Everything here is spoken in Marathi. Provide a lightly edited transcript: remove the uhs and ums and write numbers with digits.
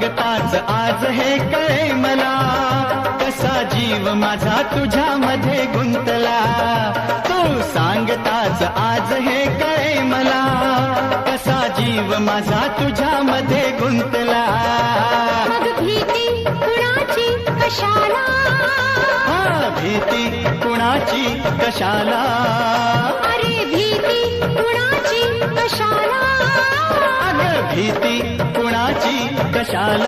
सांगताच आज हे कळे मला, कसा जीव माझा तुझ्यामध्ये गुंतला. तू सांगताच आज हे कळे मला, कसा जीव माझा तुझ्यामध्ये गुंतला. मग भीती कुणाची कशाला, भीती कुणाची कशाला, अरे भीती कुणाची कशाला, अगं भीती कुणाची कशाला.